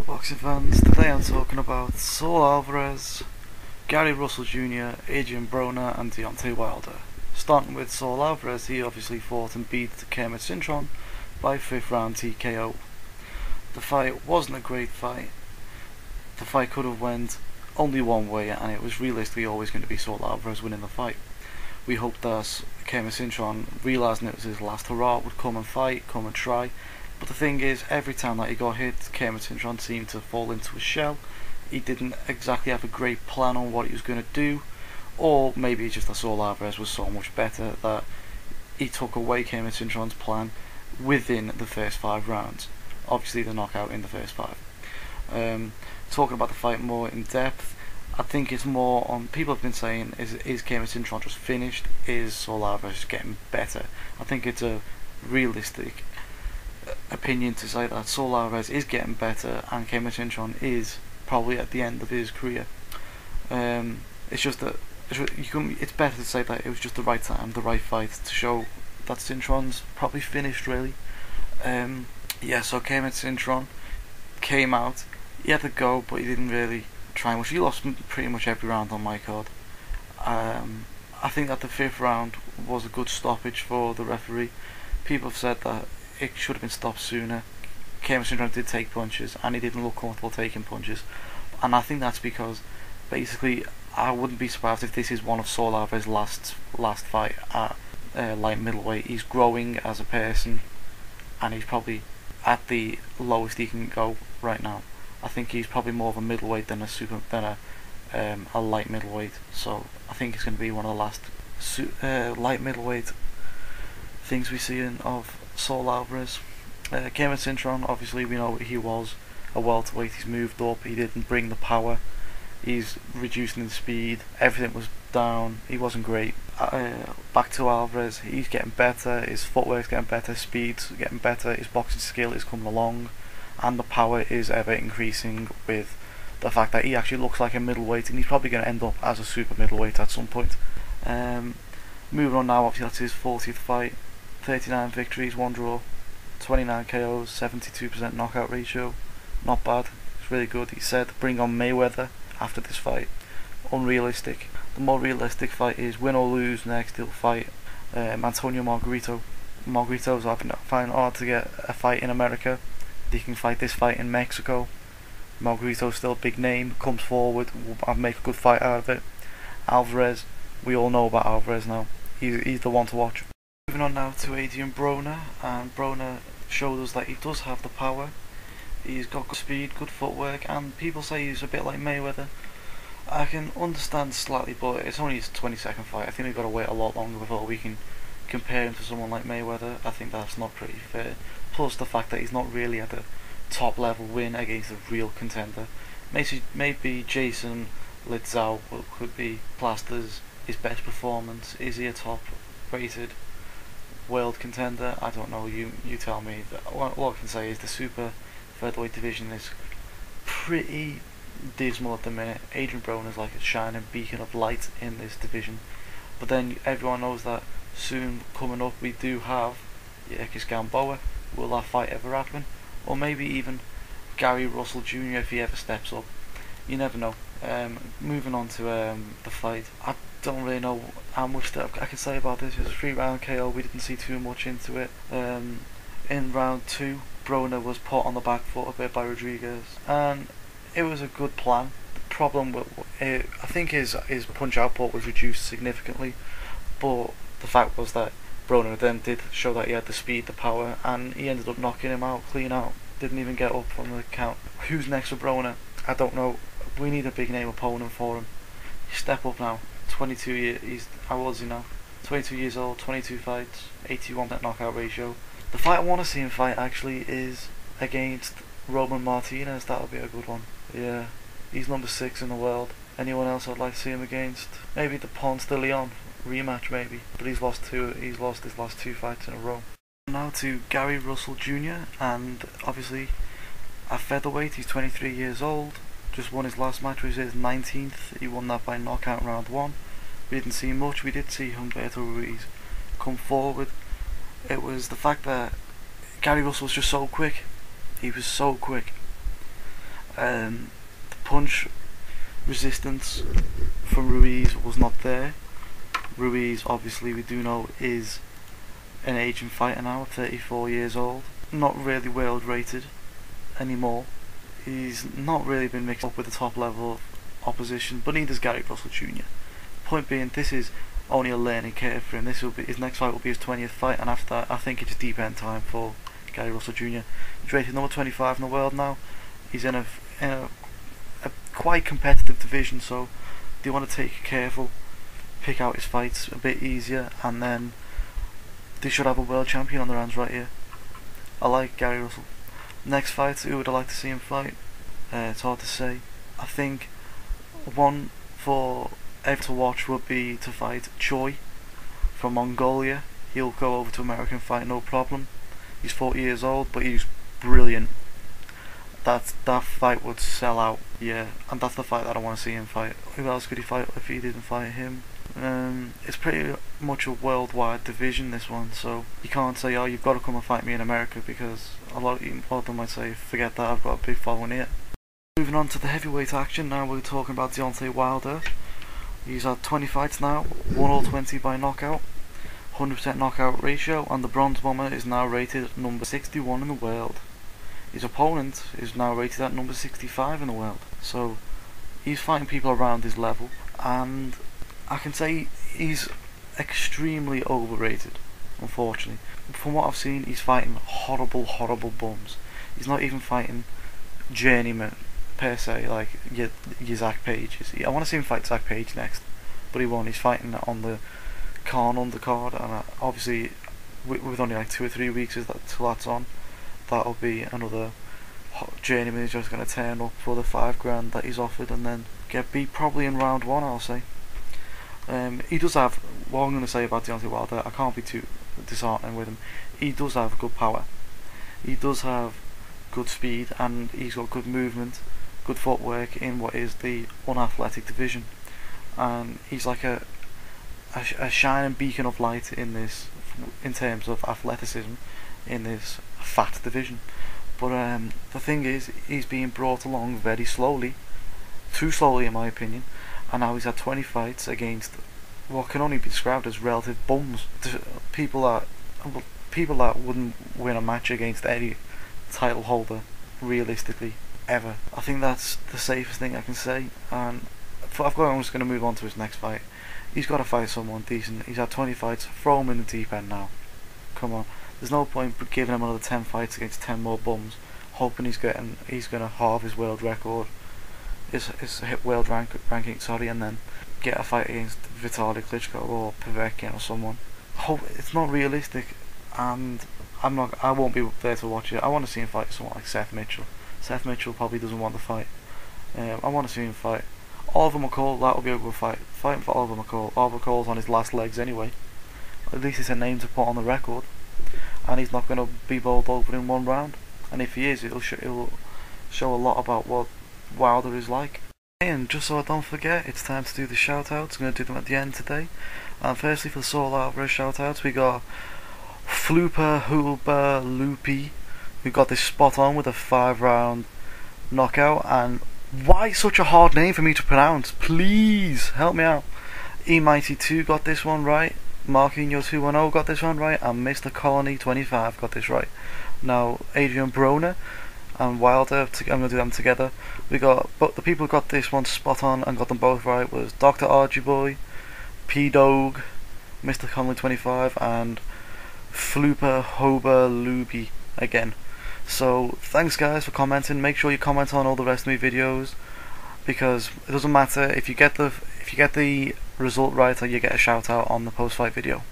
Boxing fans, today I'm talking about Saul Alvarez, Gary Russell Jr., Adrian Broner and Deontay Wilder. Starting with Saul Alvarez, he obviously fought and beat Cintron by 5th round TKO. The fight wasn't a great fight. The fight could have went only one way and it was realistically always going to be Saul Alvarez winning the fight. We hoped that Cintron, realising it was his last hurrah, would come and fight, come and try. But the thing is, every time that he got hit, Cintron seemed to fall into a shell. He didn't exactly have a great plan on what he was going to do, or maybe just that Saul Alvarez was so much better that he took away Cintron's plan within the first 5 rounds. Obviously the knockout in the first 5. Talking about the fight more in depth, I think it's more on, people have been saying, is Cintron just finished? Is Saul Alvarez getting better? I think it's a realistic opinion to say that Saul Alvarez is getting better and Cintron is probably at the end of his career. It's just that it's better to say that it was just the right time, the right fight to show that Cintron's probably finished really. Yeah, so Cintron came out, he had to go but he didn't really try much. He lost pretty much every round on my card. I think that the 5th round was a good stoppage for the referee. People have said that it should have been stopped sooner. Cintron did take punches and he didn't look comfortable taking punches, and I think that's because basically I wouldn't be surprised if this is one of Saul Alvarez's last fight at light middleweight. He's growing as a person and he's probably at the lowest he can go right now. I think he's probably more of a middleweight than a light middleweight, so I think it's going to be one of the last light middleweight things we see of Saul Alvarez. Cintron, obviously we know he was a welterweight. He's moved up, he didn't bring the power, he's reducing the speed, everything was down, he wasn't great. Back to Alvarez, he's getting better, his footwork's getting better, speed's getting better, his boxing skill is coming along, and the power is ever increasing with the fact that he actually looks like a middleweight, and he's probably going to end up as a super middleweight at some point. Moving on now, obviously that's his 40th fight, 39 victories, 1 draw, 29 KOs, 72% knockout ratio. Not bad, it's really good. He said bring on Mayweather after this fight. Unrealistic. The more realistic fight is win or lose next he'll fight Antonio Margarito. Margarito's finding it hard to get a fight in America. He can fight this fight in Mexico. Margarito's still a big name, comes forward, will make a good fight out of it. Alvarez, we all know about Alvarez now. He's the one to watch. Moving on now to Adrian Broner, and Broner showed us that he does have the power. He's got good speed, good footwork, and people say he's a bit like Mayweather. I can understand slightly, but it's only his 22nd fight. I think we've got to wait a lot longer before we can compare him to someone like Mayweather. I think that's not pretty fair. Plus the fact that he's not really at a top level win against a real contender. Maybe Jason Litzau could be classed as his best performance. Is he a top rated world contender? I don't know, you tell me. All I can say is the super featherweight division is pretty dismal at the minute. Adrian Broner is like a shining beacon of light in this division, but then everyone knows that soon coming up we do have Yekis Gamboa. Will that fight ever happen? Or maybe even Gary Russell Jr. if he ever steps up. You never know. Moving on to the fight, I don't really know how much that I can say about this. It was a 3-round KO, we didn't see too much into it. In round 2, Broner was put on the back foot a bit by Rodriguez, and it was a good plan. The problem with I think his punch output was reduced significantly, but the fact was that Broner then did show that he had the speed, the power, and he ended up knocking him out, clean out. Didn't even get up from the count. Who's next for Broner? I don't know. We need a big name opponent for him. Step up now. 22 years. How old is he now? 22 years old. 22 fights. 81% knockout ratio. The fight I want to see him fight actually is against Roman Martinez. That'll be a good one. Yeah, he's number 6 in the world. Anyone else I'd like to see him against? Maybe the Ponce de Leon rematch, maybe. But he's lost his last 2 fights in a row. Now to Gary Russell Jr. and obviously at featherweight he's 23 years old. Just won his last match, which was his 19th. He won that by knockout round 1. We didn't see much. We did see Humberto Ruiz come forward. It was the fact that Gary Russell was just so quick. He was so quick. The punch resistance from Ruiz was not there. Ruiz, obviously, we do know, is an aging fighter now, 34 years old. Not really world rated anymore. He's not really been mixed up with the top level of opposition, but neither is Gary Russell Jr. Point being, this is only a learning curve for him. This will be his next fight will be his 20th fight, and after that, I think it's deep end time for Gary Russell Jr. He's rated number 25 in the world now. He's in a quite competitive division, so do you want to take it careful, pick out his fights a bit easier, and then they should have a world champion on their hands right here. I like Gary Russell. Next fight, who would I like to see him fight? It's hard to say. I think one for everyone to watch would be to fight Choi from Mongolia. He'll go over to America and fight no problem. He's 40 years old, but he's brilliant. That fight would sell out, yeah, and that's the fight that I want to see him fight. Who else could he fight if he didn't fight him? It's pretty much a worldwide division, this one, so you can't say, oh, you've got to come and fight me in America, because a lot of them might say, forget that, I've got a big following here. Moving on to the heavyweight action, now we're talking about Deontay Wilder. He's had 20 fights now, won all 20 by knockout, 100% knockout ratio, and the Bronze Bomber is now rated number 61 in the world. His opponent is now rated at number 65 in the world, so he's fighting people around his level, and I can say he's extremely overrated, unfortunately. From what I've seen, he's fighting horrible bums. He's not even fighting journeymen per se, like your Zach Pages. I want to see him fight Zach Page next, but he won't. He's fighting on the Khan undercard, and obviously with only like 2 or 3 weeks till that's on, that'll be another journeyman who's just going to turn up for the $5,000 that he's offered and then get beat probably in round 1, I'll say. He does have, what I'm going to say about Deontay Wilder, I can't be too disheartening with him. He does have good power, he does have good speed, and he's got good movement, good footwork in what is the unathletic division, and he's like a shining beacon of light in this, in terms of athleticism, in this fat division. But the thing is, he's being brought along very slowly, too slowly in my opinion, and now he's had 20 fights against what can only be described as relative bums. People that wouldn't win a match against any title holder realistically ever. I think that's the safest thing I can say, and I'm just going to move on to his next fight. He's got to fight someone decent. He's had 20 fights, throw him in the deep end now. Come on, there's no point giving him another 10 fights against 10 more bums, hoping he's going to halve his world record, his world ranking, sorry, and then get a fight against Vitaly Klitschko or Povetkin or someone. It's not realistic, and I won't be there to watch it. I want to see him fight someone like Seth Mitchell. Seth Mitchell probably doesn't want the fight. I want to see him fight Oliver McCall. That'll be a good fight. Fighting for Oliver McCall. Oliver McCall's on his last legs anyway. At least it's a name to put on the record, and he's not going to be bowled over in 1 round. And if he is, it'll show a lot about what Wilder is like. And just so I don't forget, it's time to do the shoutouts. I'm going to do them at the end today. And firstly, for the Saul Alvarez shoutouts, we got Flooper Huber Loopy, who got this spot on with a 5-round knockout. And why such a hard name for me to pronounce? Please help me out. E-Mighty2 got this one right. Marquinhos210 got this one right, and Mr. Colony 25 got this right. Now Adrian Broner and Wilder, I'm going to do them together. We got, but the people who got this one spot on and got them both right was Dr. RG Boy, P-Dog, Mr. Conley 25, and Flooper Hober Looby again. So thanks guys for commenting. Make sure you comment on all the rest of my videos, because it doesn't matter if you get the result right, or you get a shout out on the post fight video.